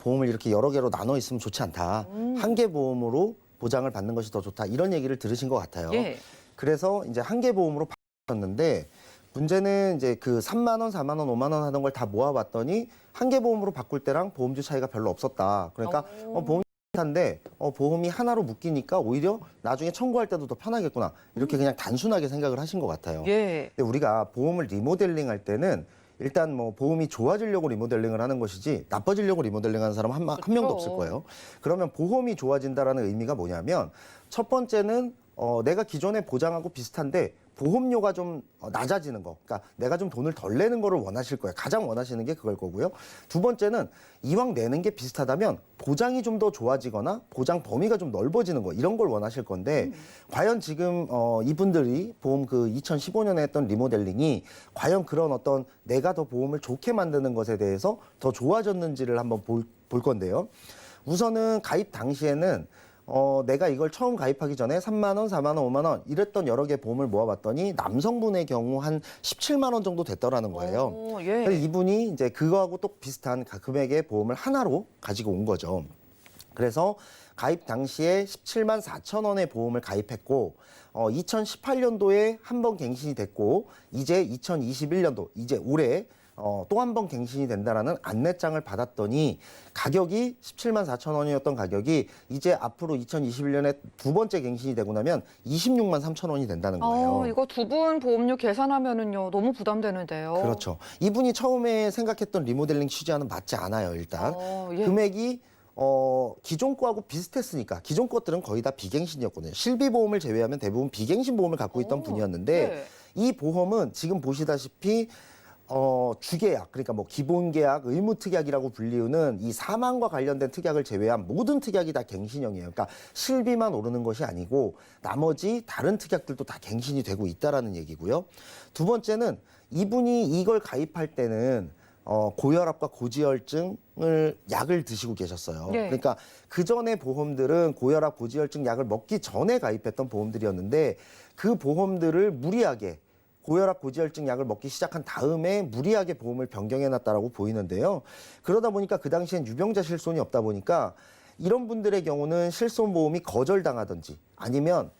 Speaker 4: 보험을 이렇게 여러 개로 나눠 있으면 좋지 않다. 한 개 보험으로 보장을 받는 것이 더 좋다. 이런 얘기를 들으신 것 같아요.
Speaker 2: 예.
Speaker 4: 그래서 이제 한 개 보험으로 바꿨는데 문제는 이제 그 3만 원, 4만 원, 5만 원 하던 걸 다 모아봤더니 한 개 보험으로 바꿀 때랑 보험료 차이가 별로 없었다. 그러니까 보험이 한데 보험이 하나로 묶이니까 오히려 나중에 청구할 때도 더 편하겠구나. 이렇게 그냥 단순하게 생각을 하신 것 같아요.
Speaker 2: 예.
Speaker 4: 근데 우리가 보험을 리모델링 할 때는 일단 뭐 보험이 좋아지려고 리모델링을 하는 것이지 나빠지려고 리모델링 하는 사람 한 명도 없을 거예요. 그러면 보험이 좋아진다라는 의미가 뭐냐면 첫 번째는 내가 기존에 보장하고 비슷한데 보험료가 좀 낮아지는 거. 그러니까 내가 좀 돈을 덜 내는 거를 원하실 거예요. 가장 원하시는 게 그걸 거고요. 두 번째는 이왕 내는 게 비슷하다면 보장이 좀 더 좋아지거나 보장 범위가 좀 넓어지는 거. 이런 걸 원하실 건데 과연 지금 이분들이 보험 그 2015년에 했던 리모델링이 과연 그런 어떤 내가 더 보험을 좋게 만드는 것에 대해서 더 좋아졌는지를 한번 볼 건데요. 우선은 가입 당시에는 내가 이걸 처음 가입하기 전에 3만 원, 4만 원, 5만 원 이랬던 여러 개 보험을 모아봤더니 남성분의 경우 한 17만 원 정도 됐더라는 거예요.
Speaker 2: 예.
Speaker 4: 그래서 이분이 이제 그거하고 또 비슷한 금액의 보험을 하나로 가지고 온 거죠. 그래서 가입 당시에 17만 4천 원의 보험을 가입했고 2018년도에 한 번 갱신이 됐고 이제 2021년도 이제 올해 또 한 번 갱신이 된다라는 안내장을 받았더니 가격이 17만 4천 원이었던 가격이 이제 앞으로 2021년에 두 번째 갱신이 되고 나면 26만 3천 원이 된다는 거예요.
Speaker 2: 이거 두 분 보험료 계산하면은요 너무 부담되는데요.
Speaker 4: 그렇죠. 이분이 처음에 생각했던 리모델링 취지와는 맞지 않아요. 일단
Speaker 2: 예.
Speaker 4: 금액이 기존 거하고 비슷했으니까 기존 것들은 거의 다 비갱신이었거든요. 실비보험을 제외하면 대부분 비갱신 보험을 갖고 있던 분이었는데
Speaker 2: 네.
Speaker 4: 이 보험은 지금 보시다시피 주계약, 그러니까 뭐 기본계약, 의무특약이라고 불리우는 이 사망과 관련된 특약을 제외한 모든 특약이 다 갱신형이에요. 그러니까 실비만 오르는 것이 아니고 나머지 다른 특약들도 다 갱신이 되고 있다라는 얘기고요. 두 번째는 이분이 이걸 가입할 때는 고혈압과 고지혈증을 약을 드시고 계셨어요.
Speaker 2: 네.
Speaker 4: 그러니까 그 전에 보험들은 고혈압, 고지혈증 약을 먹기 전에 가입했던 보험들이었는데 그 보험들을 무리하게 고혈압, 고지혈증 약을 먹기 시작한 다음에 무리하게 보험을 변경해놨다라고 보이는데요. 그러다 보니까 그 당시엔 유병자 실손이 없다 보니까 이런 분들의 경우는 실손보험이 거절당하든지 아니면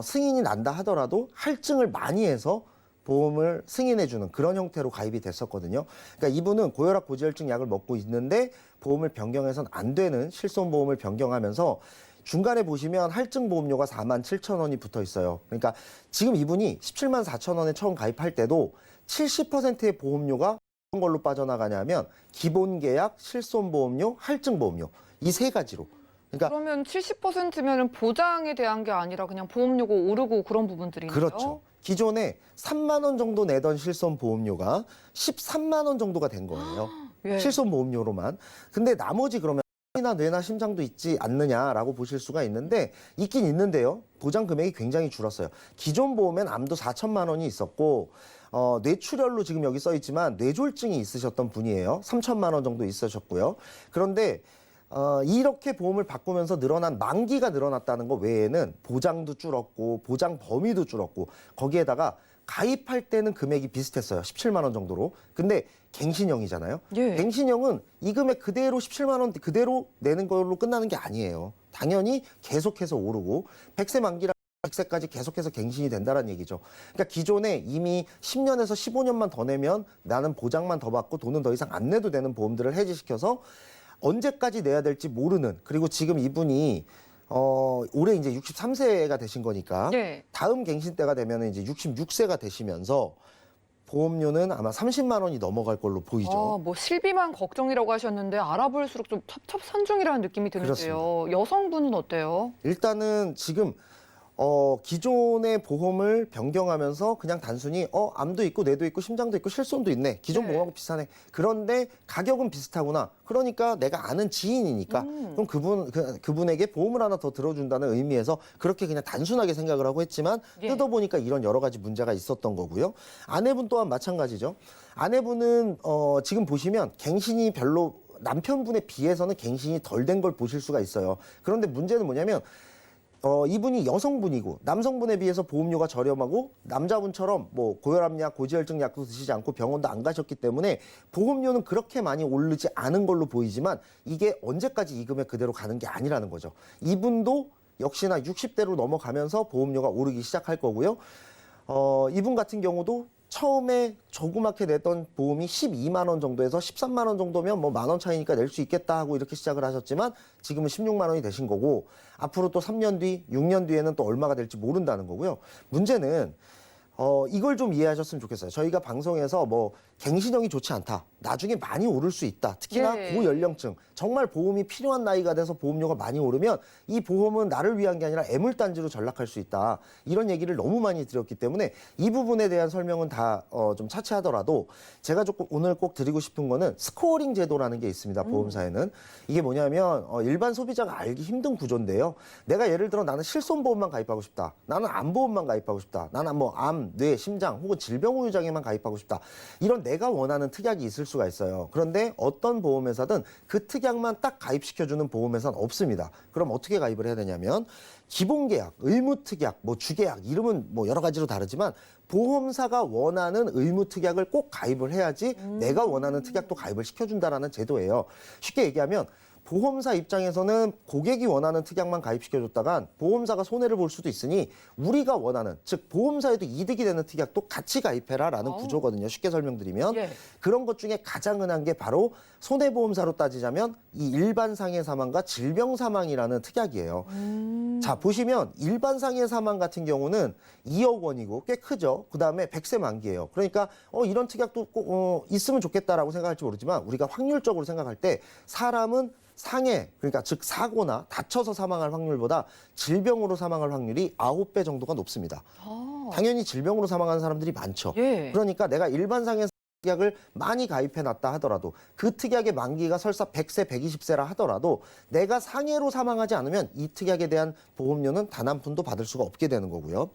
Speaker 4: 승인이 난다 하더라도 할증을 많이 해서 보험을 승인해주는 그런 형태로 가입이 됐었거든요. 그러니까 이분은 고혈압, 고지혈증 약을 먹고 있는데 보험을 변경해서는 안 되는 실손보험을 변경하면서 중간에 보시면 할증 보험료가 4만 7천 원이 붙어 있어요. 그러니까 지금 이분이 17만 4천 원에 처음 가입할 때도 70%의 보험료가 어떤 걸로 빠져나가냐면 기본계약, 실손보험료, 할증보험료 이 세 가지로. 그러니까
Speaker 2: 그러면 70%면은 보장에 대한 게 아니라 그냥 보험료가 오르고 그런 부분들이네요.
Speaker 4: 그렇죠. 기존에 3만 원 정도 내던 실손 보험료가 13만 원 정도가 된 거예요.
Speaker 2: 예.
Speaker 4: 실손 보험료로만. 근데 나머지 그러면 이나 뇌나 심장도 있지 않느냐라고 보실 수가 있는데 있긴 있는데요. 보장 금액이 굉장히 줄었어요. 기존 보험엔 암도 4천만 원이 있었고 뇌출혈로 지금 여기 써 있지만 뇌졸중이 있으셨던 분이에요. 3천만 원 정도 있으셨고요. 그런데 이렇게 보험을 바꾸면서 늘어난 만기가 늘어났다는 거 외에는 보장도 줄었고 보장 범위도 줄었고 거기에다가 가입할 때는 금액이 비슷했어요. 17만 원 정도로. 근데 갱신형이잖아요.
Speaker 2: 예.
Speaker 4: 갱신형은 이 금액 그대로 17만 원 그대로 내는 걸로 끝나는 게 아니에요. 당연히 계속해서 오르고 100세 만기라 100세까지 계속해서 갱신이 된다는 얘기죠. 그러니까 기존에 이미 10년에서 15년만 더 내면 나는 보장만 더 받고 돈은 더 이상 안 내도 되는 보험들을 해지시켜서 언제까지 내야 될지 모르는, 그리고 지금 이분이 올해 이제 63세가 되신 거니까
Speaker 2: 예.
Speaker 4: 다음 갱신 때가 되면 이제 66세가 되시면서 보험료는 아마 30만 원이 넘어갈 걸로 보이죠.
Speaker 2: 뭐 실비만 걱정이라고 하셨는데 알아볼수록 좀 첩첩산중이라는 느낌이 드는데요. 여성분은 어때요?
Speaker 4: 일단은 지금 기존의 보험을 변경하면서 그냥 단순히 암도 있고 뇌도 있고 심장도 있고 실손도 있네. 기존
Speaker 2: 네.
Speaker 4: 보험하고 비슷하네. 그런데 가격은 비슷하구나. 그러니까 내가 아는 지인이니까 그럼 그분에게 보험을 하나 더 들어준다는 의미에서 그렇게 그냥 단순하게 생각을 하고 했지만
Speaker 2: 예.
Speaker 4: 뜯어보니까 이런 여러 가지 문제가 있었던 거고요. 아내분 또한 마찬가지죠. 아내분은 지금 보시면 갱신이 별로 남편분에 비해서는 갱신이 덜 된 걸 보실 수가 있어요. 그런데 문제는 뭐냐면 이분이 여성분이고 남성분에 비해서 보험료가 저렴하고 남자분처럼 뭐 고혈압약, 고지혈증 약도 드시지 않고 병원도 안 가셨기 때문에 보험료는 그렇게 많이 오르지 않은 걸로 보이지만 이게 언제까지 이 금액 그대로 가는 게 아니라는 거죠. 이분도 역시나 60대로 넘어가면서 보험료가 오르기 시작할 거고요. 이분 같은 경우도 처음에 조그맣게 냈던 보험이 12만 원 정도에서 13만 원 정도면 뭐 10,000원 차이니까 낼 수 있겠다 하고 이렇게 시작을 하셨지만 지금은 16만 원이 되신 거고 앞으로 또 3년 뒤, 6년 뒤에는 또 얼마가 될지 모른다는 거고요. 문제는 이걸 좀 이해하셨으면 좋겠어요. 저희가 방송에서 뭐 갱신형이 좋지 않다. 나중에 많이 오를 수 있다. 특히나
Speaker 2: 예.
Speaker 4: 고연령층. 정말 보험이 필요한 나이가 돼서 보험료가 많이 오르면 이 보험은 나를 위한 게 아니라 애물단지로 전락할 수 있다. 이런 얘기를 너무 많이 드렸기 때문에 이 부분에 대한 설명은 다 좀 차치하더라도 제가 조금 오늘 꼭 드리고 싶은 거는 스코어링 제도라는 게 있습니다. 보험사에는. 이게 뭐냐면 일반 소비자가 알기 힘든 구조인데요. 내가 예를 들어 나는 실손보험만 가입하고 싶다. 나는 암보험만 가입하고 싶다. 나는 뭐 암, 뇌, 심장 혹은 질병후유장애만 가입하고 싶다. 이런 내가 원하는 특약이 있을 수가 있어요. 그런데 어떤 보험회사든 그 특약만 딱 가입시켜주는 보험회사는 없습니다. 그럼 어떻게 가입을 해야 되냐면 기본계약, 의무특약, 뭐 주계약, 이름은 뭐 여러 가지로 다르지만 보험사가 원하는 의무특약을 꼭 가입을 해야지 내가 원하는 특약도 가입을 시켜준다라는 제도예요. 쉽게 얘기하면 보험사 입장에서는 고객이 원하는 특약만 가입시켜줬다간 보험사가 손해를 볼 수도 있으니 우리가 원하는, 즉 보험사에도 이득이 되는 특약도 같이 가입해라라는 구조거든요. 쉽게 설명드리면
Speaker 2: 예.
Speaker 4: 그런 것 중에 가장 흔한 게 바로 손해보험사로 따지자면 이 일반 상해 사망과 질병 사망이라는 특약이에요. 자, 보시면 일반 상해 사망 같은 경우는 2억 원이고 꽤 크죠. 그다음에 100세 만기예요. 그러니까 이런 특약도 꼭 있으면 좋겠다라고 생각할지 모르지만 우리가 확률적으로 생각할 때 사람은 상해, 그러니까 즉 사고나 다쳐서 사망할 확률보다 질병으로 사망할 확률이 9배 정도가 높습니다. 당연히 질병으로 사망하는 사람들이 많죠.
Speaker 2: 예.
Speaker 4: 그러니까 내가 일반 상해 특약을 많이 가입해놨다 하더라도 그 특약의 만기가 설사 100세, 120세라 하더라도 내가 상해로 사망하지 않으면 이 특약에 대한 보험료는 단 한 푼도 받을 수가 없게 되는 거고요.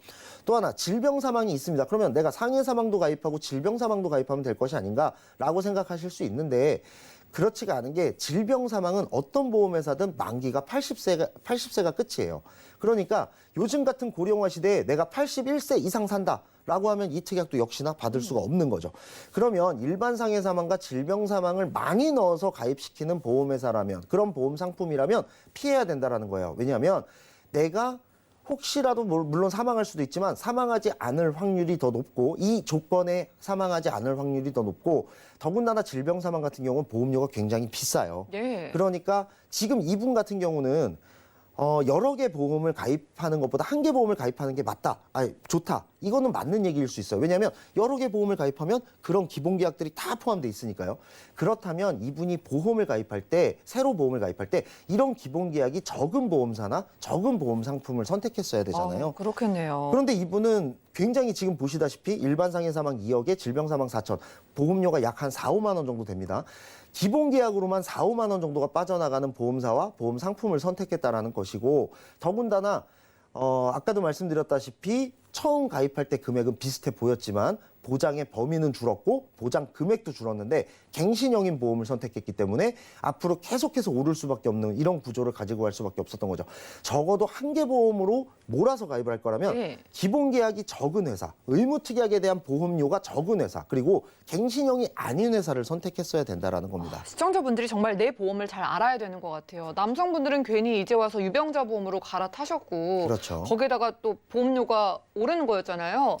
Speaker 4: 또 하나 질병 사망이 있습니다. 그러면 내가 상해 사망도 가입하고 질병 사망도 가입하면 될 것이 아닌가라고 생각하실 수 있는데 그렇지가 않은 게 질병 사망은 어떤 보험회사든 만기가 80세가 끝이에요. 그러니까 요즘 같은 고령화 시대에 내가 81세 이상 산다라고 하면 이 특약도 역시나 받을 수가 없는 거죠. 그러면 일반 상해 사망과 질병 사망을 많이 넣어서 가입시키는 보험회사라면, 그런 보험 상품이라면 피해야 된다라는 거예요. 왜냐하면 내가 혹시라도 물론 사망할 수도 있지만 사망하지 않을 확률이 더 높고 이 조건에 사망하지 않을 확률이 더 높고 더군다나 질병 사망 같은 경우는 보험료가 굉장히 비싸요.
Speaker 2: 예.
Speaker 4: 그러니까 지금 이분 같은 경우는 여러 개 보험을 가입하는 것보다 한 개 보험을 가입하는 게 좋다. 이거는 맞는 얘기일 수 있어요. 왜냐하면 여러 개 보험을 가입하면 그런 기본 계약들이 다 포함되어 있으니까요. 그렇다면 이분이 보험을 가입할 때, 새로 보험을 가입할 때 이런 기본 계약이 적은 보험사나 적은 보험 상품을 선택했어야 되잖아요.
Speaker 2: 그렇겠네요.
Speaker 4: 그런데 이분은 굉장히 지금 보시다시피 일반 상해 사망 2억에 질병 사망 4천, 보험료가 약 한 4, 5만 원 정도 됩니다. 기본 계약으로만 4, 5만 원 정도가 빠져나가는 보험사와 보험 상품을 선택했다라는 것이고, 더군다나 아까도 말씀드렸다시피 처음 가입할 때 금액은 비슷해 보였지만 보장의 범위는 줄었고 보장 금액도 줄었는데 갱신형인 보험을 선택했기 때문에 앞으로 계속해서 오를 수밖에 없는 이런 구조를 가지고 갈 수밖에 없었던 거죠. 적어도 한 개 보험으로 몰아서 가입을 할 거라면
Speaker 2: 네.
Speaker 4: 기본 계약이 적은 회사, 의무특약에 대한 보험료가 적은 회사, 그리고 갱신형이 아닌 회사를 선택했어야 된다라는 겁니다.
Speaker 2: 시청자분들이 정말 내 보험을 잘 알아야 되는 것 같아요. 남성분들은 괜히 이제 와서 유병자 보험으로 갈아타셨고
Speaker 4: 그렇죠.
Speaker 2: 거기다가 또 보험료가 오르는 거였잖아요.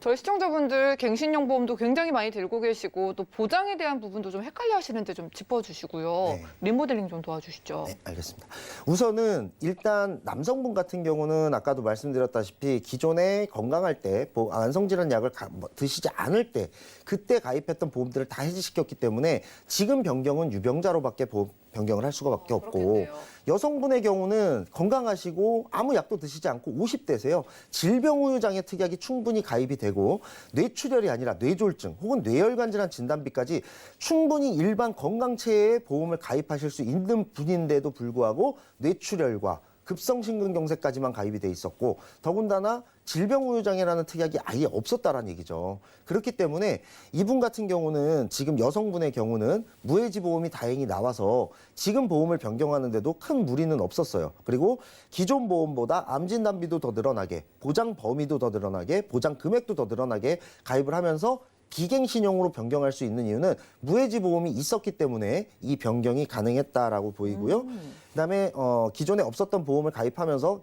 Speaker 2: 저희 시청자분들 갱신형 보험도 굉장히 많이 들고 계시고 또 보장에 대한 부분도 좀 헷갈려 하시는데 좀 짚어주시고요.
Speaker 4: 네.
Speaker 2: 리모델링 좀 도와주시죠.
Speaker 4: 네, 알겠습니다. 우선은 일단 남성분 같은 경우는 아까도 말씀드렸다시피 기존에 건강할 때 안성질환 약을 드시지 않을 때 그때 가입했던 보험들을 다 해지시켰기 때문에 지금 변경은 유병자로밖에 변경을 할 수가밖에 없고,
Speaker 2: 그렇겠네요.
Speaker 4: 여성분의 경우는 건강하시고 아무 약도 드시지 않고 50대세요. 질병우유장애 특약이 충분히 가입이 되고 뇌출혈이 아니라 뇌졸중 혹은 뇌혈관 질환 진단비까지 충분히 일반 건강체의 보험을 가입하실 수 있는 분인데도 불구하고 뇌출혈과 급성심근경색까지만 가입이 돼 있었고, 더군다나 질병우유장애라는 특약이 아예 없었다라는 얘기죠. 그렇기 때문에 이분 같은 경우는 지금 여성분의 경우는 무해지 보험이 다행히 나와서 지금 보험을 변경하는데도 큰 무리는 없었어요. 그리고 기존 보험보다 암 진단비도 더 늘어나게, 보장 범위도 더 늘어나게, 보장 금액도 더 늘어나게 가입을 하면서 비갱신형으로 변경할 수 있는 이유는 무해지 보험이 있었기 때문에 이 변경이 가능했다라고 보이고요. 그다음에 기존에 없었던 보험을 가입하면서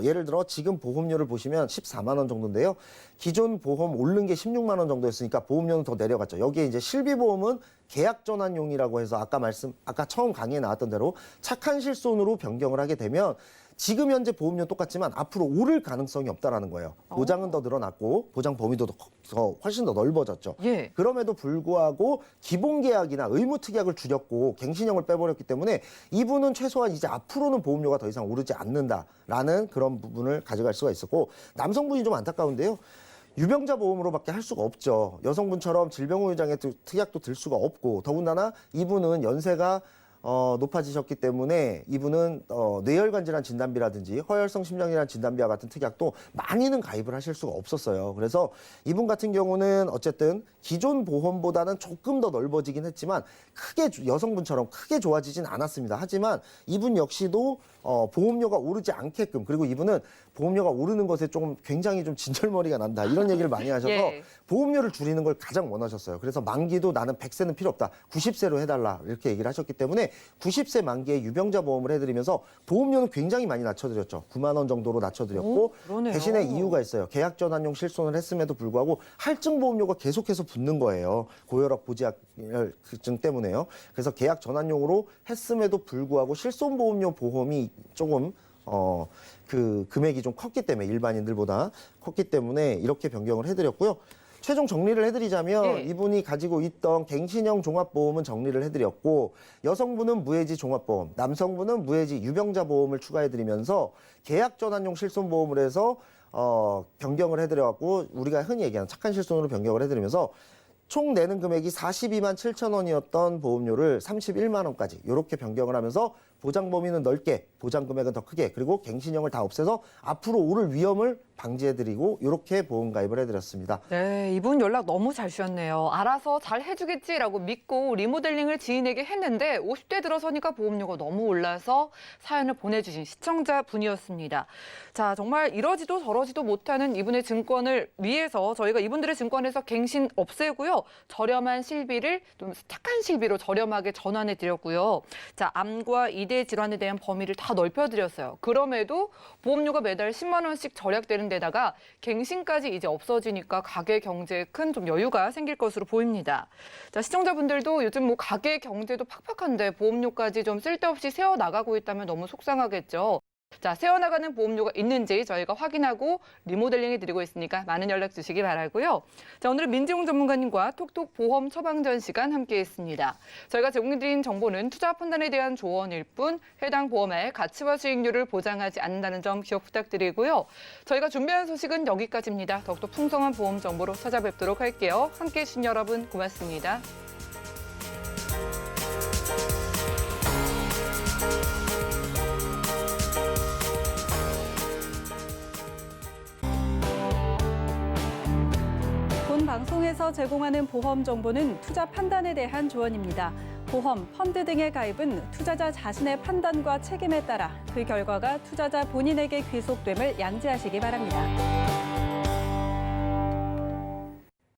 Speaker 4: 예를 들어 지금 보험료를 보시면 14만 원 정도인데요. 기존 보험 오른 게 16만 원 정도였으니까 보험료는 더 내려갔죠. 여기에 이제 실비보험은 계약 전환용이라고 해서 아까 처음 강의에 나왔던 대로 착한 실손으로 변경을 하게 되면 지금 현재 보험료 똑같지만 앞으로 오를 가능성이 없다라는 거예요. 보장은 더 늘어났고 보장 범위도 훨씬 더 넓어졌죠.
Speaker 2: 예.
Speaker 4: 그럼에도 불구하고 기본 계약이나 의무 특약을 줄였고 갱신형을 빼버렸기 때문에 이분은 최소한 이제 앞으로는 보험료가 더 이상 오르지 않는다라는 그런 부분을 가져갈 수가 있었고, 남성분이 좀 안타까운데요. 유병자 보험으로밖에 할 수가 없죠. 여성분처럼 질병우유장애 특약도 들 수가 없고, 더군다나 이분은 연세가 높아지셨기 때문에 이분은 뇌혈관 질환 진단비라든지 허혈성 심장질환 진단비와 같은 특약도 많이는 가입을 하실 수가 없었어요. 그래서 이분 같은 경우는 어쨌든 기존 보험보다는 조금 더 넓어지긴 했지만 여성분처럼 크게 좋아지진 않았습니다. 하지만 이분 역시도 보험료가 오르지 않게끔, 그리고 이분은 보험료가 오르는 것에 굉장히 좀 진절머리가 난다 이런 얘기를 많이 하셔서
Speaker 2: 예.
Speaker 4: 보험료를 줄이는 걸 가장 원하셨어요. 그래서 만기도 나는 100세는 필요 없다, 90세로 해달라 이렇게 얘기를 하셨기 때문에 90세 만기에 유병자 보험을 해드리면서 보험료는 굉장히 많이 낮춰드렸죠. 9만 원 정도로 낮춰드렸고,
Speaker 2: 그러네요.
Speaker 4: 대신에 이유가 있어요. 계약 전환용 실손을 했음에도 불구하고 할증 보험료가 계속해서 붙는 거예요. 고혈압 고지혈증 때문에요. 그래서 계약 전환용으로 했음에도 불구하고 실손 보험료 보험이 조금 그 금액이 좀 컸기 때문에, 일반인들보다 컸기 때문에 이렇게 변경을 해드렸고요. 최종 정리를 해드리자면
Speaker 2: 네.
Speaker 4: 이분이 가지고 있던 갱신형 종합보험은 정리를 해드렸고, 여성분은 무해지 종합보험, 남성분은 무해지 유병자 보험을 추가해드리면서 계약 전환용 실손보험을 해서 변경을 해드려갖고 우리가 흔히 얘기하는 착한 실손으로 변경을 해드리면서 총 내는 금액이 42만 7천 원이었던 보험료를 31만 원까지 이렇게 변경을 하면서 보장 범위는 넓게, 보장 금액은 더 크게, 그리고 갱신형을 다 없애서 앞으로 오를 위험을 방지해드리고 이렇게 보험 가입을 해드렸습니다.
Speaker 2: 네, 이분 연락 너무 잘 주셨네요. 알아서 잘 해주겠지라고 믿고 리모델링을 지인에게 했는데 50대 들어서니까 보험료가 너무 올라서 사연을 보내주신 시청자분이었습니다. 자, 정말 이러지도 저러지도 못하는 이분의 증권을 위해서 저희가 이분들의 증권에서 갱신 없애고요. 저렴한 실비를 좀 착한 실비로 저렴하게 전환해드렸고요. 자, 암과 이대 질환에 대한 범위를 다 넓혀드렸어요. 그럼에도 보험료가 매달 10만 원씩 절약되는 데다가 갱신까지 이제 없어지니까 가계 경제에 큰 좀 여유가 생길 것으로 보입니다. 자, 시청자분들도 요즘 뭐 가계 경제도 팍팍한데 보험료까지 좀 쓸데없이 세워 나가고 있다면 너무 속상하겠죠. 자, 새어나가는 보험료가 있는지 저희가 확인하고 리모델링 해드리고 있으니까 많은 연락 주시기 바라고요. 자, 오늘은 민지용 전문가님과 톡톡 보험 처방전 시간 함께했습니다. 저희가 제공해드린 정보는 투자 판단에 대한 조언일 뿐 해당 보험의 가치와 수익률을 보장하지 않는다는 점 기억 부탁드리고요. 저희가 준비한 소식은 여기까지입니다. 더욱더 풍성한 보험 정보로 찾아뵙도록 할게요. 함께해 주신 여러분 고맙습니다.
Speaker 1: 본 방송에서 제공하는 보험 정보는 투자 판단에 대한 조언입니다. 보험, 펀드 등의 가입은 투자자 자신의 판단과 책임에 따라 그 결과가 투자자 본인에게 귀속됨을 양지하시기 바랍니다.